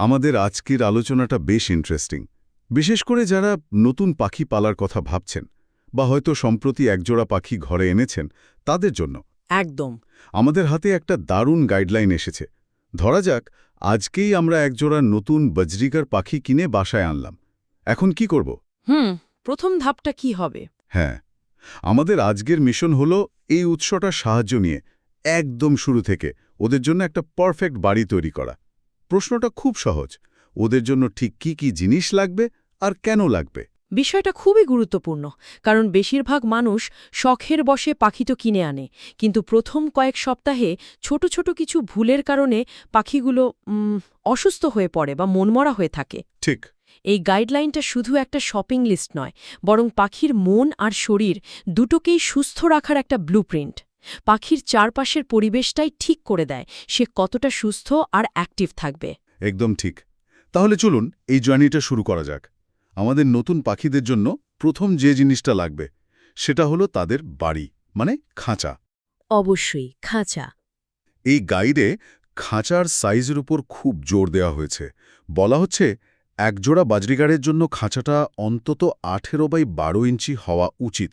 আমাদের আজকের আলোচনাটা বেশ ইন্টারেস্টিং, বিশেষ করে যারা নতুন পাখি পালার কথা ভাবছেন বা হয়তো সম্প্রতি একজোড়া পাখি ঘরে এনেছেন তাদের জন্য। একদম। আমাদের হাতে একটা দারুণ গাইডলাইন এসেছে। ধরা যাক আজকেই আমরা একজোড়া নতুন বজরিকার পাখি কিনে বাসায় আনলাম। এখন কি করব? প্রথম ধাপটা কি হবে? হ্যাঁ, আমাদের আজকের মিশন হলো এই উৎসটার সাহায্য নিয়ে একদম শুরু থেকে ওদের জন্য একটা পারফেক্ট বাড়ি তৈরি করা। প্রশ্নটা খুব সহজ, ওদের জন্য ঠিক কি কি জিনিস লাগবে আর কেন লাগবে? বিষয়টা খুবই গুরুত্বপূর্ণ, কারণ বেশিরভাগ মানুষ শখের বশে পাখি তো কিনে আনে, কিন্তু প্রথম কয়েক সপ্তাহে ছোট ছোট কিছু ভুলের কারণে পাখিগুলো অসুস্থ হয়ে পড়ে বা মনমরা হয়ে থাকে। ঠিক। এই গাইডলাইনটা শুধু একটা শপিং লিস্ট নয়, বরং পাখির মন আর শরীর দুটোকেই সুস্থ রাখার একটা ব্লুপ্রিন্ট। পাখির চারপাশের পরিবেশটাই ঠিক করে দেয় সে কতটা সুস্থ আর অ্যাক্টিভ থাকবে। একদম ঠিক। তাহলে চলুন এই জার্নিটা শুরু করা যাক। আমাদের নতুন পাখিদের জন্য প্রথম যে জিনিসটা লাগবে সেটা হলো তাদের বাড়ি, মানে খাঁচা। অবশ্যই খাঁচা। এই গাইডে খাঁচার সাইজের উপর খুব জোর দেওয়া হয়েছে। বলা হচ্ছে একজোড়া বাজরিগারের জন্য খাঁচাটা অন্তত 18x12 ইঞ্চি হওয়া উচিত।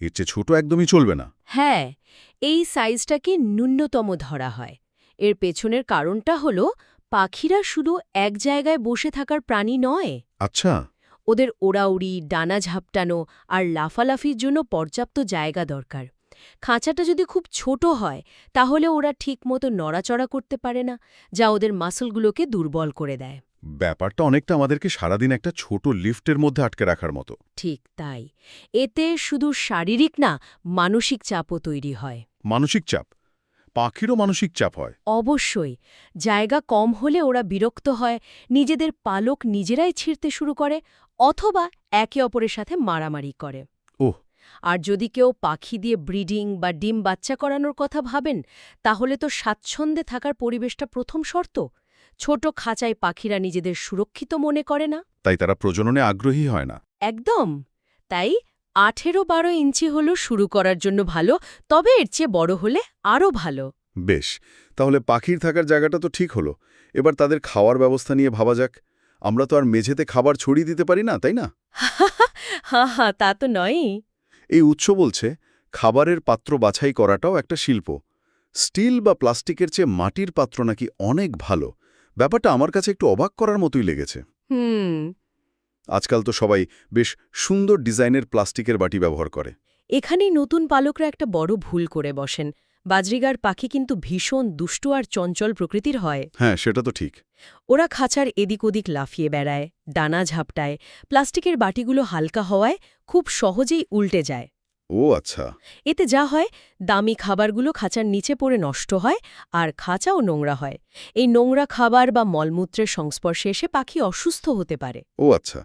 এর চেয়ে ছোট একদমই চলবে না। হ্যাঁ, এই সাইজটাকে ন্যূনতম ধরা হয়। এর পেছনের কারণটা হলো পাখিরা শুধু এক জায়গায় বসে থাকার প্রাণী নয়। আচ্ছা। ওদের ওড়াউড়ি, ডানা ঝাপটানো আর লাফালাফির জন্য পর্যাপ্ত জায়গা দরকার। খাঁচাটা যদি খুব ছোট হয় তাহলে ওরা ঠিকমতো নড়াচড়া করতে পারে না, যা ওদের মাসলগুলোকে দুর্বল করে দেয়। ব্যাপারটা অনেকটা আমাদেরকে সারাদিন একটা ছোট লিফটের মধ্যে আটকে রাখার মতো। ঠিক তাই। এতে শুধু শারীরিক না, মানসিক চাপও তৈরি হয়। মানসিক চাপ? পাখিরও মানসিক চাপ হয়? অবশ্যই। জায়গা কম হলে ওরা বিরক্ত হয়, নিজেদের পালক নিজেরাই ছিঁড়তে শুরু করে অথবা একে অপরের সাথে মারামারি করে। ওহ। আর যদি কেউ পাখি দিয়ে ব্রিডিং বা ডিম বাচ্চা করানোর কথা ভাবেন, তাহলে তো স্বাচ্ছন্দ্যে থাকার পরিবেশটা প্রথম শর্ত। ছোট খাঁচায় পাখিরা নিজেদের সুরক্ষিত মনে করে না। তাই তারা প্রজননে আগ্রহী হয় না। একদম। তাই 18-12 ইঞ্চি হল শুরু করার জন্য ভালো, তবে এর চেয়ে বড় হলে আরও ভালো। বেশ, তাহলে পাখির থাকার জায়গাটা তো ঠিক হলো। এবার তাদের খাওয়ার ব্যবস্থা নিয়ে ভাবা যাক। আমরা তো আর মেঝেতে খাবার ছড়িয়ে দিতে পারি না, তাই না? হা, তা তো নয়ই। এই উৎস বলছে খাবারের পাত্র বাছাই করাটাও একটা শিল্প। স্টিল বা প্লাস্টিকের চেয়ে মাটির পাত্র নাকি অনেক ভালো। ব্যাপারটা আমার কাছে একটু অবাক করার মতোই লেগেছে। আজকাল তো সবাই বেশ সুন্দর ডিজাইনের প্লাস্টিকের বাটি ব্যবহার করে। এখানেই নতুন পালকরা একটা বড় ভুল করে বসেন। বাজরিগার পাখি কিন্তু ভীষণ দুষ্টু আর চঞ্চল প্রকৃতির হয়। হ্যাঁ, সেটা তো ঠিক। ওরা খাঁচার এদিক ওদিক লাফিয়ে বেড়ায়, ডানা ঝাপটায়, প্লাস্টিকের বাটিগুলো হালকা হওয়ায় খুব সহজেই উল্টে যায়। ও আচ্ছা। এতে যা হয়, দামি খাবারগুলো খাঁচার নিচে পড়ে নষ্ট হয় আর খাঁচাও নোংরা হয়। এই নোংরা খাবার বা মলমূত্রের সংস্পর্শে এসে পাখি অসুস্থ হতে পারে। ও আচ্ছা,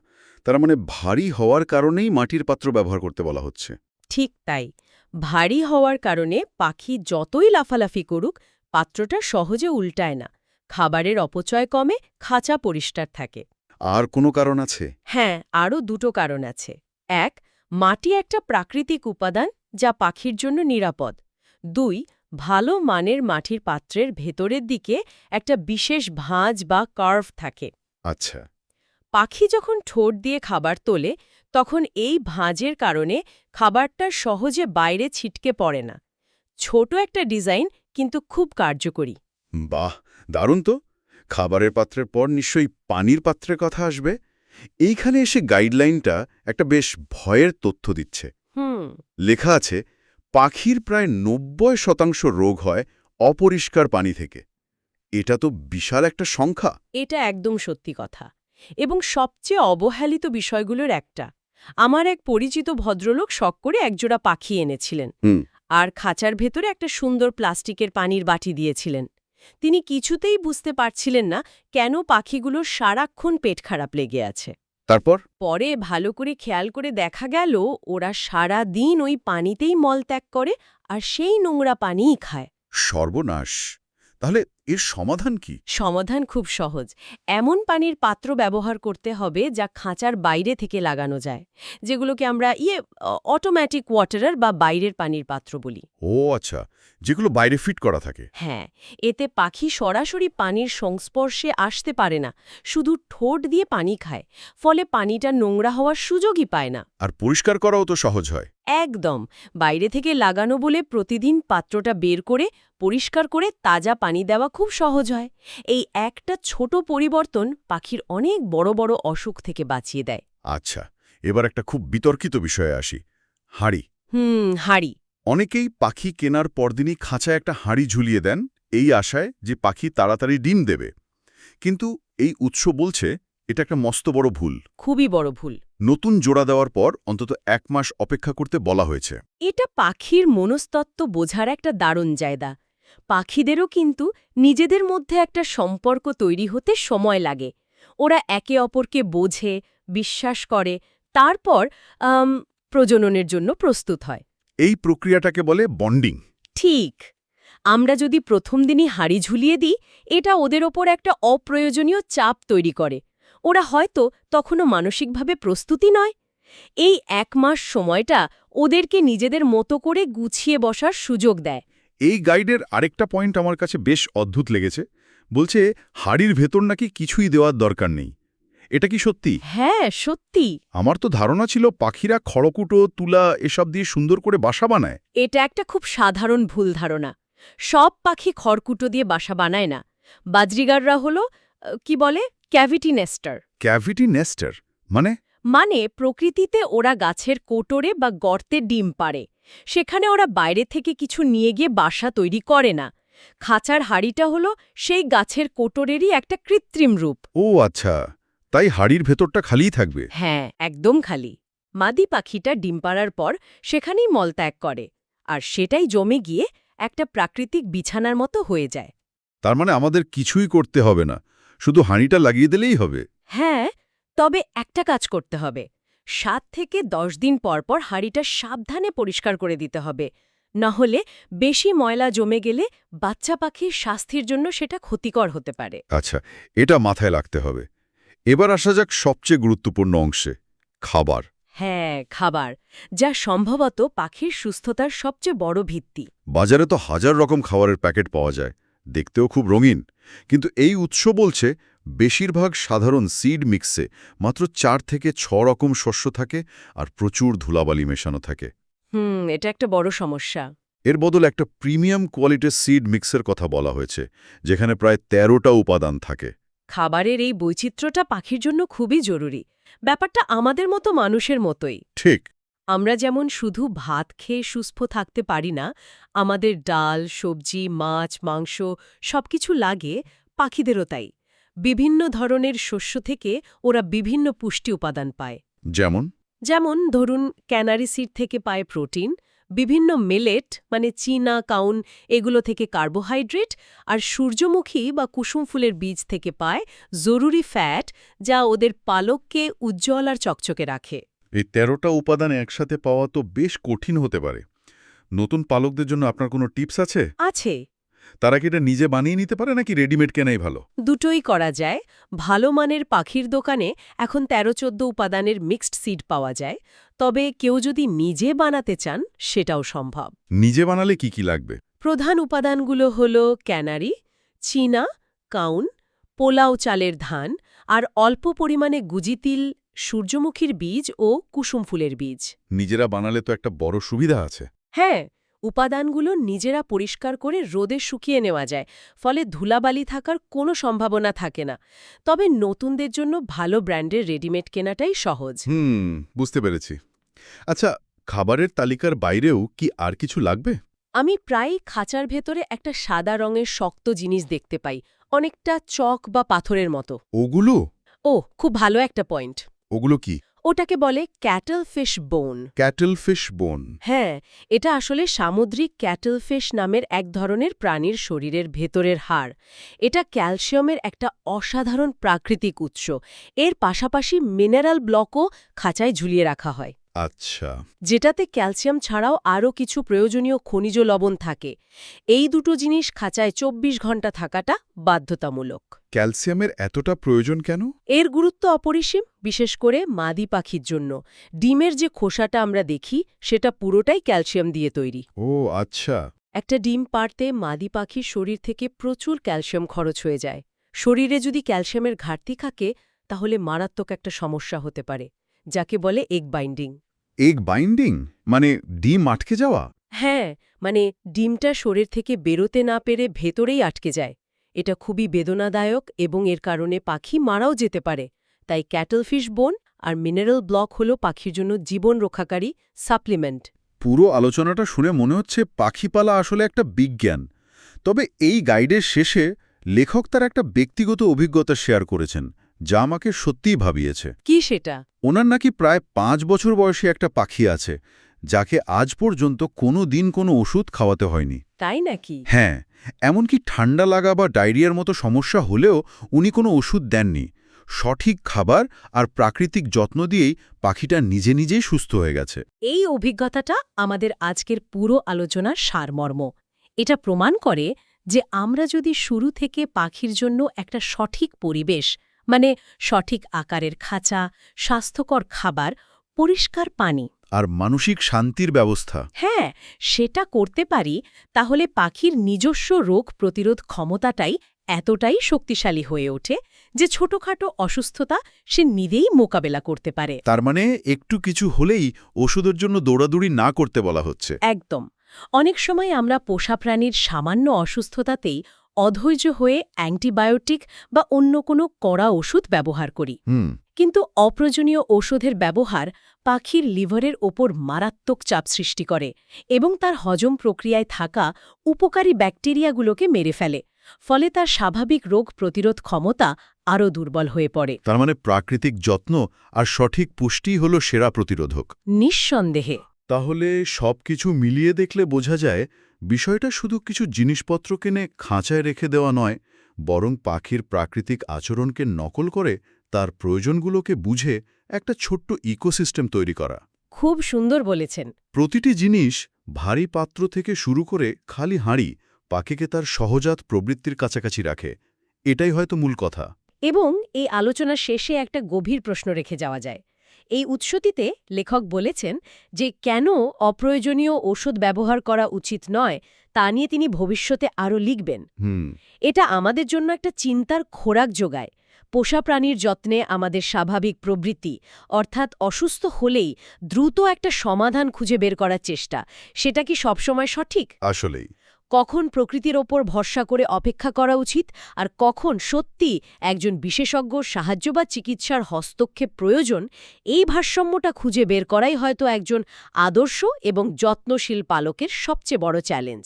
তার মানে ভারী হওয়ার কারণেই মাটির পাত্র ব্যবহার করতে বলা হচ্ছে। ঠিক তাই। ভারী হওয়ার কারণে পাখি যতই লাফালাফি করুক, পাত্রটা সহজে উল্টায় না। খাবারের অপচয় কমে, খাঁচা পরিষ্কার থাকে। আর কোনো কারণ আছে? হ্যাঁ, আরও দুটো কারণ আছে। এক, মাটি একটা প্রাকৃতিক উপাদান যা পাখির জন্য নিরাপদ। 2, ভালো মানের মাটির পাত্রের ভেতরের দিকে একটা বিশেষ ভাঁজ বা কার্ভ থাকে। আচ্ছা। পাখি যখন ঠোঁট দিয়ে খাবার তোলে, তখন এই ভাঁজের কারণে খাবারটা সহজে বাইরে ছিটকে পড়ে না। ছোট একটা ডিজাইন, কিন্তু খুব কার্যকরী। বাহ, দারুণ তো। খাবারের পাত্রের পর নিশ্চয়ই পানির পাত্রের কথা আসবে। এইখানে এসে গাইডলাইনটা একটা বেশ ভয়ের তথ্য দিচ্ছে। লেখা আছে পাখির প্রায় 90% রোগ হয় অপরিষ্কার পানি থেকে। এটা তো বিশাল একটা সংখ্যা। এটা একদম সত্যি কথা, এবং সবচেয়ে অবহেলিত বিষয়গুলোর একটা। আমার এক পরিচিত ভদ্রলোক শখ করে একজোড়া পাখি এনেছিলেন আর খাঁচার ভেতরে একটা সুন্দর প্লাস্টিকের পানির বাটি দিয়েছিলেন। তিনি কিছুতেই বুঝতে পারছিলেন না কেন পাখিগুলোর সারাক্ষণ পেট খারাপ লেগে আছে। তারপর? পরে ভালো করে খেয়াল করে দেখা গেল ওরা সারা দিন ওই পানিতেই মলত্যাগ করে আর সেই নোংরা পানিই খায়। সর্বনাশ। তাহলে এর সমাধান কি? সমাধান খুব সহজ। এমন পানির পাত্র ব্যবহার করতে হবে যা খাঁচার বাইরে থেকে লাগানো যায়, যেগুলোকে আমরা অটোমেটিক ওয়াটারার বা বাইরের পানির পাত্র বলি। ও আচ্ছা, যেগুলো বাইরে ফিট করা থাকে। হ্যাঁ, এতে পাখি সরাসরি পানির সংস্পর্শে আসতে পারে না, শুধু ঠোঁট দিয়ে পানি খায়, ফলে পানিটা নোংরা হওয়ার সুযোগই পায় না। আর পরিষ্কার করাও তো সহজ হয়। একদম, বাইরে থেকে লাগানো বলে প্রতিদিন পাত্রটা বের করে পরিষ্কার করে তাজা পানি দেওয়া খুব সহজ হয়। এই একটা ছোট পরিবর্তন পাখির অনেক বড় বড় অসুখ থেকে বাঁচিয়ে দেয়। আচ্ছা, এবার একটা খুব বিতর্কিত বিষয়ে আসি। হাঁড়ি। হাঁড়ি। অনেকেই পাখি কেনার পরদিনই খাঁচায় একটা হাঁড়ি ঝুলিয়ে দেন, এই আশায় যে পাখি তাড়াতাড়ি ডিম দেবে। কিন্তু এই উৎস বলছে এটা একটা মস্ত বড় ভুল। খুবই বড় ভুল। নতুন জোড়া দেওয়ার পর অন্তত 1 মাস অপেক্ষা করতে বলা হয়েছে। এটা পাখির মনস্তত্ত্ব বোঝার একটা দারুণ জায়গা। পাখিদেরও কিন্তু নিজেদের মধ্যে একটা সম্পর্ক তৈরি হতে সময় লাগে। ওরা একে অপরকে বোঝে, বিশ্বাস করে, তারপর প্রজননের জন্য প্রস্তুত হয়। এই প্রক্রিয়াটাকে বলে বন্ডিং। ঠিক। আমরা যদি প্রথম দিনই হাঁড়ি ঝুলিয়ে দিই, এটা ওদের ওপর একটা অপ্রয়োজনীয় চাপ তৈরি করে। ওরা হয়তো তখনও মানসিকভাবে প্রস্তুতি নয়। এই 1 মাস সময়টা ওদেরকে নিজেদের মতো করে গুছিয়ে বসার সুযোগ দেয়। এই গাইডের আরেকটা পয়েন্ট আমার কাছে বেশ অদ্ভুত লেগেছে। বলছে হাঁড়ির ভেতর নাকি কিছুই দেওয়ার দরকার নেই। এটা কি সত্যি? হ্যাঁ, সত্যি। আমার তো ধারণা ছিল পাখিরা খড়কুটো, তুলা এসব দিয়ে সুন্দর করে বাসা বানায়। এটা একটা খুব সাধারণ ভুল ধারণা। সব পাখি খড়কুটো দিয়ে বাসা বানায় না। বাজরিগাররা হলো কি বলে, ক্যাভিটি নেস্টার। ক্যাভিটি নেস্টার মানে? প্রকৃতিতে ওরা গাছের কোটরে বা গর্তে ডিম পাড়ে। সেখানে ওরা বাইরে থেকে কিছু নিয়ে গিয়ে বাসা তৈরি করে না। খাঁচার হাঁড়িটা হলো সেই গাছের কোটরেরই একটা কৃত্রিম রূপ। ও আচ্ছা, তাই হাঁড়ির ভেতরটা খালিই থাকবে। হ্যাঁ, একদম খালি। মাদি পাখিটা ডিম পাড়ার পর সেখানেই মলত্যাগ করে, আর সেটাই জমে গিয়ে একটা প্রাকৃতিক বিছানার মতো হয়ে যায়। তার মানে আমাদের কিছুই করতে হবে না, শুধু হাঁড়িটা লাগিয়ে দিলেই হবে। হ্যাঁ, তবে একটা কাজ করতে হবে। 7 থেকে 10 দিন পর পর হাঁড়িটা সাবধানে পরিষ্কার করে দিতে হবে। নাহলে বেশি ময়লা জমে গেলে বাচ্চা পাখির স্বাস্থ্যের জন্য সেটা ক্ষতিকর হতে পারে। আচ্ছা, এটা মাথায় রাখতে হবে। এবার আসা যাক সবচেয়ে গুরুত্বপূর্ণ অংশে, খাবার। হ্যাঁ, খাবার, যা সম্ভবত পাখির সুস্থতার সবচেয়ে বড় ভিত্তি। বাজারে তো হাজার রকম খাবারের প্যাকেট পাওয়া যায়, দেখতেও খুব রঙিন। কিন্তু এই উৎস বলছে বেশিরভাগ সাধারণ সিড মিক্সে মাত্র 4 থেকে 6 রকম শস্য থাকে আর প্রচুর ধুলাবালি মেশানো থাকে। এটা একটা বড় সমস্যা। এর বদলে একটা প্রিমিয়াম কোয়ালিটির সিড মিক্সের কথা বলা হয়েছে, যেখানে প্রায় 13টা উপাদান থাকে। খাবারের এই বৈচিত্র্যটা পাখির জন্য খুবই জরুরি। ব্যাপারটা আমাদের মতো মানুষের মতোই। ঠিক। আমরা যেমন শুধু ভাত খেয়ে সুস্থ থাকতে পারি না, আমাদের ডাল, সবজি, মাছ, মাংস সবকিছু লাগে, পাখিদেরও তাই। বিভিন্ন ধরনের শস্য থেকে ওরা বিভিন্ন পুষ্টি উপাদান পায়। যেমন ধরুন, ক্যানারি সিড থেকে পায় প্রোটিন, বিভিন্ন মিলেট মানে চীনা, কাউন এগুলো থেকে কার্বোহাইড্রেট, আর সূর্যমুখী বা কুসুম ফুলের বীজ থেকে পায় জরুরি ফ্যাট, যা ওদের পালককে উজ্জ্বল আর চকচকে রাখে। এই 13টা উপাদান একসাথে পাওয়া তো বেশ কঠিন হতে পারে। নতুন পালকদের জন্য আপনার কোনো টিপস আছে? আছে। তারা কি এটা নিজে বানিয়ে নিতে পারে নাকি রেডিমেড কেনাই ভালো? দুটোই করা যায়। ভালো মানের পাখির দোকানে এখন 13-14 উপাদানের মিক্সড সিড পাওয়া যায়। তবে কেউ যদি নিজে বানাতে চান, সেটাও সম্ভব। নিজে বানালে কি কি লাগবে? প্রধান উপাদানগুলো হল ক্যানারি, চীনা, কাউন, পোলাও চালের ধান, আর অল্প পরিমাণে গুজিতিল, সূর্যমুখীর বীজ ও কুসুম ফুলের বীজ। নিজেরা বানালে তো একটা বড় সুবিধা আছে। হ্যাঁ, উপাদানগুলো নিজেরা পরিষ্কার করে রোদে শুকিয়ে নেওয়া যায়, ফলে ধুলাবালি থাকার কোনো সম্ভাবনা থাকে না। তবে নতুনদের জন্য ভালো ব্র্যান্ডের রেডিমেড কেনাটাই সহজ। বুঝতে পেরেছি। আচ্ছা, খাবারের তালিকার বাইরেও কি আর কিছু লাগবে? আমি প্রায়ই খাঁচার ভেতরে একটা সাদা রঙের শক্ত জিনিস দেখতে পাই, অনেকটা চক বা পাথরের মতো। ওগুলো? খুব ভালো একটা পয়েন্ট। ওগুলো কি? ওটাকে বলে ক্যাটল ফিশ বোন। ক্যাটল ফিশ বোন? হ্যাঁ, এটা আসলে সামুদ্রিক ক্যাটল ফিশ নামের এক ধরনের প্রাণীর শরীরের ভেতরের হাড়। এটা ক্যালসিয়ামের একটা অসাধারণ প্রাকৃতিক উৎস। এর পাশাপাশি মিনারেল ব্লকও খাঁচায় ঝুলিয়ে রাখা হয়। আচ্ছা। যেটাতে ক্যালসিয়াম ছাড়াও আরও কিছু প্রয়োজনীয় খনিজ লবণ থাকে। এই দুটো জিনিস খাঁচায় ২৪ ঘন্টা থাকাটা বাধ্যতামূলক। ক্যালসিয়ামের এতটা প্রয়োজন কেন? এর গুরুত্ব অপরিসীম, বিশেষ করে মাদি পাখির জন্য। ডিমের যে খোসাটা আমরা দেখি সেটা পুরোটাই ক্যালসিয়াম দিয়ে তৈরি। ও আচ্ছা। একটা ডিম পাড়তে মাদি পাখির শরীর থেকে প্রচুর ক্যালসিয়াম খরচ হয়ে যায়। শরীরে যদি ক্যালসিয়ামের ঘাটতি থাকে তাহলে মারাত্মক একটা সমস্যা হতে পারে, যাকে বলে এগ বাইন্ডিং। এগ বাইন্ডিং মানে ডিম আটকে যাওয়া? হ্যাঁ, মানে ডিমটা শরীর থেকে বেরোতে না পেরে ভেতরেই আটকে যায়। এটা খুবই বেদনাদায়ক এবং এর কারণে পাখি মারাও যেতে পারে। তাই ক্যাটলফিশ বোন আর মিনারেল ব্লক হলো পাখির জন্য জীবন রক্ষাকারী সাপ্লিমেন্ট। পুরো আলোচনাটা শুনে মনে হচ্ছে পাখি পালা আসলে একটা বিজ্ঞান। তবে এই গাইডের শেষে লেখক তার একটা ব্যক্তিগত অভিজ্ঞতা শেয়ার করেছেন, যা আমাকে সত্যিই ভাবিয়েছে। কি সেটা? ওনার নাকি প্রায় ৫ বছর বয়সী একটা পাখি আছে, যাকে আজ পর্যন্ত কোনো দিন কোনো ওষুধ খাওয়াতে হয়নি। তাই নাকি? হ্যাঁ, এমনকি ঠান্ডা লাগা বা ডায়রিয়ার মতো সমস্যা হলেও উনি কোনো ওষুধ দেননি। সঠিক খাবার আর প্রাকৃতিক যত্ন দিয়েই পাখিটা নিজে নিজেই সুস্থ হয়ে গেছে। এই অভিজ্ঞতাটা আমাদের আজকের পুরো আলোচনার সারমর্ম। এটা প্রমাণ করে যে আমরা যদি শুরু থেকে পাখির জন্য একটা সঠিক পরিবেশ, মানে সঠিক আকারের খাঁচা, স্বাস্থ্যকর খাবার, পরিষ্কার পানি আর মানসিক শান্তির ব্যবস্থা, হ্যাঁ, সেটা করতে পারি, তাহলে পাখির নিজস্ব রোগ প্রতিরোধ ক্ষমতাটাই এতটাই শক্তিশালী হয়ে ওঠে যে ছোটখাটো অসুস্থতা সে নিজেই মোকাবেলা করতে পারে। তার মানে একটু কিছু হলেই ওষুধের জন্য দৌড়াদৌড়ি না করতে বলা হচ্ছে। একদম। অনেক সময় আমরা পোষা প্রাণীর সামান্য অসুস্থতাতেই অধৈর্য হয়ে অ্যান্টিবায়োটিক বা অন্য কোনো কড়া ওষুধ ব্যবহার করি। কিন্তু অপ্রয়োজনীয় ওষুধের ব্যবহার পাখির লিভারের ওপর মারাত্মক চাপ সৃষ্টি করে এবং তার হজম প্রক্রিয়ায় থাকা উপকারী ব্যাকটেরিয়াগুলোকে মেরে ফেলে। ফলে তার স্বাভাবিক রোগ প্রতিরোধ ক্ষমতা আরও দুর্বল হয়ে পড়ে। তার মানে প্রাকৃতিক যত্ন আর সঠিক পুষ্টিই হল সেরা প্রতিরোধক। নিঃসন্দেহে। তাহলে সবকিছু মিলিয়ে দেখলে বোঝা যায় বিষয়টা শুধু কিছু জিনিসপত্র কিনে খাঁচায় রেখে দেওয়া নয়, বরং পাখির প্রাকৃতিক আচরণকে নকল করে তার প্রয়োজনগুলোকে বুঝে একটা ছোট্ট ইকোসিস্টেম তৈরি করা। খুব সুন্দর বলেছেন। প্রতিটি জিনিস, ভারী পাত্র থেকে শুরু করে খালি হাঁড়ি, পাখিকে তার সহজাত প্রবৃত্তির কাছাকাছি রাখে। এটাই হয়তো মূল কথা। এবং এই আলোচনার শেষে একটা গভীর প্রশ্ন রেখে যাওয়া যায়। এই উৎসটিতে লেখক বলেছেন যে কেন অপ্রয়োজনীয় ওষুধ ব্যবহার করা উচিত নয় তা নিয়ে তিনি ভবিষ্যতে আরও লিখবেন। এটা আমাদের জন্য একটা চিন্তার খোরাক যোগায়। পোষা প্রাণীর যত্নে আমাদের স্বাভাবিক প্রবৃত্তি, অর্থাৎ অসুস্থ হলেই দ্রুত একটা সমাধান খুঁজে বের করার চেষ্টা, সেটা কি সবসময় সঠিক? আসলেই। কখন প্রকৃতির ওপর ভরসা করে অপেক্ষা করা উচিত আর কখন সত্যি একজন বিশেষজ্ঞ সাহায্য বা চিকিৎসার হস্তক্ষেপ প্রয়োজন, এই ভারসাম্যটা খুঁজে বের করাই হয়তো একজন আদর্শ এবং যত্নশীল পালকের সবচেয়ে বড় চ্যালেঞ্জ।